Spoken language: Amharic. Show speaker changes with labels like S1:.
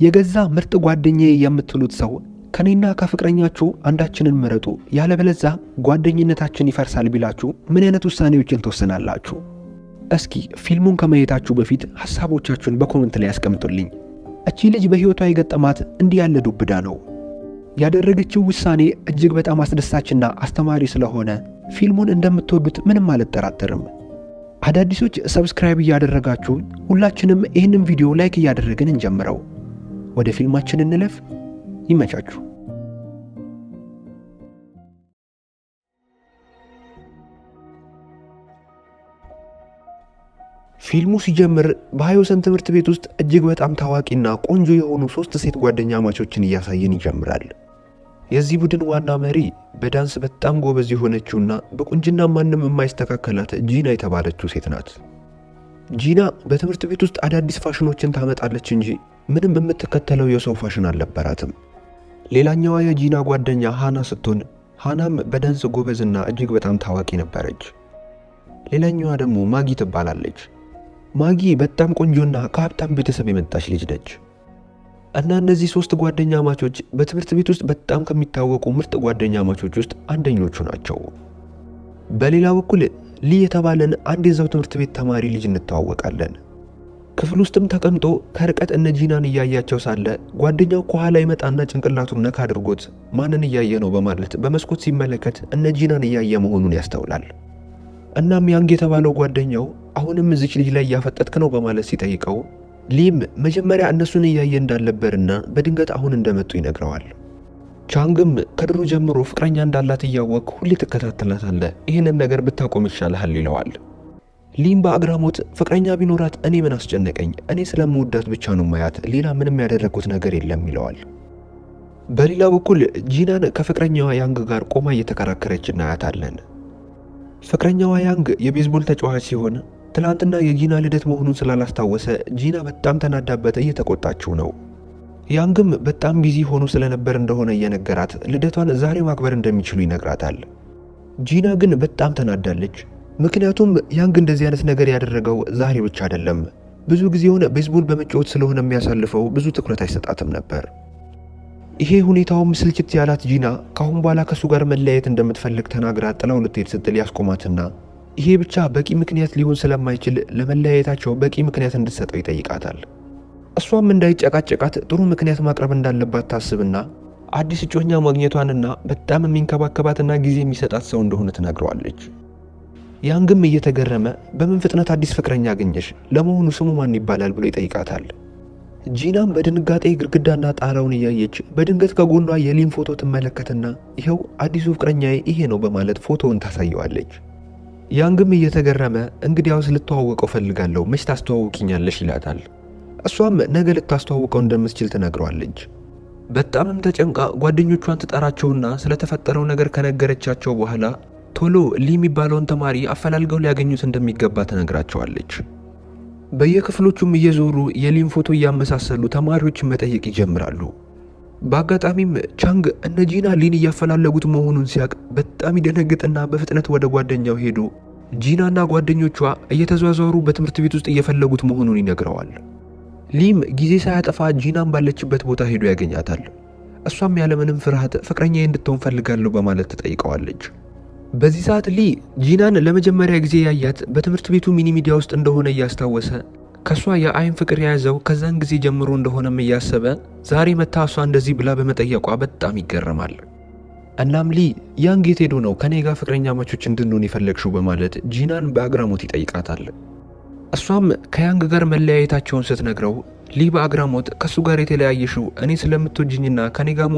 S1: የገዛ ምርጥ ጓደኛዬ የምትሉት ሰው ከኔና ከፍቅረኛችሁ አንዳችንን ምረጡ ያለበለዚያ ጓደኝነታችን ይፈርሳል ቢላችሁ ምን አይነት ውሳኔዎችን ትወስናላችሁ? እስኪ ፊልሙን ከማየታችሁ በፊት ሐሳቦቻችሁን በኮሜንት ላይ አስቀምጡልኝ። እቺ ልጅ በህይወቷ የገጠማት እንዲህ ያለ ዱብዳ ነው። ያደረገችው ውሳኔ እጅግ በጣም አስደሳችና አስተማሪ ስለሆነ ፊልሙን እንደምትወዱት ምንም አልጠራጠርም። አዳዲሶች ሰብስክራይብ እያደረጋችሁ ሁላችንም ይህንን ቪዲዮ ላይክ እያደረግን እንጀምረው። ወደ ፊልማችን እንለፍ። ይመቻችሁ። ፊልሙ ሲጀምር በሃዮሰን ትምህርት ቤት ውስጥ እጅግ በጣም ታዋቂና ቆንጆ የሆኑ 3 ሴት ጓደኛማቾችን እያሳየን ይጀምራል። የዚህ ቡድን ዋና መሪ በዳንስ በጣም ጎበዝ የሆነችውና በቁንጅና ማንም የማይስተካከላት ጂና የተባለችው ሴት ናት። ጂና በትምህርት ቤት ውስጥ አዳዲስ ፋሽኖችን ታመጣለች እንጂ ምንም የምትከተለው የሰው ፋሽን አልነበራትም። ሌላኛዋ የጂና ጓደኛ ሃና ስትሆን ሃናም በዳንስ ጎበዝና እጅግ በጣም ታዋቂ ነበረች። ሌላኛዋ ደግሞ ማጊ ትባላለች። ማጊ በጣም ቆንጆና ከሀብታም ቤተሰብ የመጣች ልጅ ነች። እና እነዚህ 3 ጓደኛማቾች በትምህርት ቤት ውስጥ በጣም ከሚታወቁ ምርጥ ጓደኛማቾች ውስጥ አንደኞቹ ናቸው። በሌላ በኩል ሊ የተባለን አንድ የዛው ትምህርት ቤት ተማሪ ልጅ እንተዋወቃለን። ክፍል ውስጥም ተቀምጦ ከርቀት እነ ጂናን እያያቸው ሳለ ጓደኛው ከኋላ ይመጣና ጭንቅላቱን ነካ አድርጎት ማንን እያየ ነው በማለት በመስኮት ሲመለከት እነ ጂናን እያየ መሆኑን ያስተውላል። እናም ያንግ የተባለው ጓደኛው አሁንም እዚች ልጅ ላይ እያፈጠጥክ ነው በማለት ሲጠይቀው ሊም መጀመሪያ እነሱን እያየ እንዳልነበርና በድንገት አሁን እንደመጡ ይነግረዋል። ቻንግም ከድሮ ጀምሮ ፍቅረኛ እንዳላት እያወቅ ሁሌ ትከታተላታለህ፣ ይህንን ነገር ብታቆም ይሻልሃል ይለዋል። ሊም በአግራሞት ፍቅረኛ ቢኖራት እኔ ምን አስጨነቀኝ፣ እኔ ስለምወዳት ብቻ ነው ማያት፣ ሌላ ምንም ያደረኩት ነገር የለም ይለዋል። በሌላ በኩል ጂናን ከፍቅረኛዋ ያንግ ጋር ቆማ እየተከራከረች እናያታለን። ፍቅረኛዋ ያንግ የቤዝቦል ተጫዋች ሲሆን ትላንትና የጂና ልደት መሆኑን ስላላስታወሰ ጂና በጣም ተናዳበት እየተቆጣችው ነው። ያንግም በጣም ቢዚ ሆኖ ስለነበር እንደሆነ እየነገራት ልደቷን ዛሬ ማክበር እንደሚችሉ ይነግራታል። ጂና ግን በጣም ተናዳለች። ምክንያቱም ያንግ እንደዚህ አይነት ነገር ያደረገው ዛሬ ብቻ አይደለም፣ ብዙ ጊዜውን ቤዝቦል በመጫወት ስለሆነ የሚያሳልፈው ብዙ ትኩረት አይሰጣትም ነበር። ይሄ ሁኔታውም ስልችት ያላት ጂና ካሁን በኋላ ከሱ ጋር መለያየት እንደምትፈልግ ተናግራ ጥላው ልትሄድ ስትል ያስቆማትና ይሄ ብቻ በቂ ምክንያት ሊሆን ስለማይችል ለመለያየታቸው በቂ ምክንያት እንድትሰጠው ይጠይቃታል። እሷም እንዳይጨቃጨቃት ጥሩ ምክንያት ማቅረብ እንዳለባት ታስብና አዲስ እጮኛ ማግኘቷንና በጣም የሚንከባከባትና ጊዜ የሚሰጣት ሰው እንደሆነ ትነግረዋለች። ያንግም እየተገረመ በምን ፍጥነት አዲስ ፍቅረኛ አገኘሽ? ለመሆኑ ስሙ ማን ይባላል ብሎ ይጠይቃታል። ጂናም በድንጋጤ ግድግዳና ጣራውን እያየች በድንገት ከጎኗ የሊን ፎቶ ትመለከትና ይኸው አዲሱ ፍቅረኛዬ ይሄ ነው በማለት ፎቶውን ታሳየዋለች። ያንግም እየተገረመ እንግዲያውስ ልተዋወቀው ፈልጋለሁ፣ መች ታስተዋውቂኛለሽ ይላታል። እሷም ነገ ልታስተዋውቀው እንደምትችል ትነግረዋለች። በጣምም ተጨንቃ ጓደኞቿን ትጠራቸውና ስለተፈጠረው ነገር ከነገረቻቸው በኋላ ቶሎ ሊ የሚባለውን ተማሪ አፈላልገው ሊያገኙት እንደሚገባ ትነግራቸዋለች። በየክፍሎቹም እየዞሩ የሊን ፎቶ እያመሳሰሉ ተማሪዎችን መጠየቅ ይጀምራሉ። በአጋጣሚም ቻንግ እነ ጂና ሊን እያፈላለጉት መሆኑን ሲያቅ በጣም ይደነግጥና በፍጥነት ወደ ጓደኛው ሄዶ ጂናና ጓደኞቿ እየተዟዟሩ በትምህርት ቤት ውስጥ እየፈለጉት መሆኑን ይነግረዋል። ሊም ጊዜ ሳያጠፋ ጂናን ባለችበት ቦታ ሄዶ ያገኛታል። እሷም ያለምንም ፍርሃት ፍቅረኛዬ እንድትሆን ፈልጋለሁ በማለት ትጠይቀዋለች። በዚህ ሰዓት ሊ ጂናን ለመጀመሪያ ጊዜ ያያት በትምህርት ቤቱ ሚኒ ሚዲያ ውስጥ እንደሆነ እያስታወሰ ከሷ የአይን ፍቅር የያዘው ከዛን ጊዜ ጀምሮ እንደሆነም እያሰበ ዛሬ መታ እሷ እንደዚህ ብላ በመጠየቋ በጣም ይገረማል። እናም ሊ ያንግ የት ሄዶ ነው ከኔ ጋር ፍቅረኛ ማቾች እንድንሆን የፈለግሽው በማለት ጂናን በአግራሞት ይጠይቃታል። እሷም ከያንግ ጋር መለያየታቸውን ስትነግረው ሊ በአግራሞት ከሱ ጋር የተለያየሽው እኔ ስለምትወጂኝና ከኔ ጋር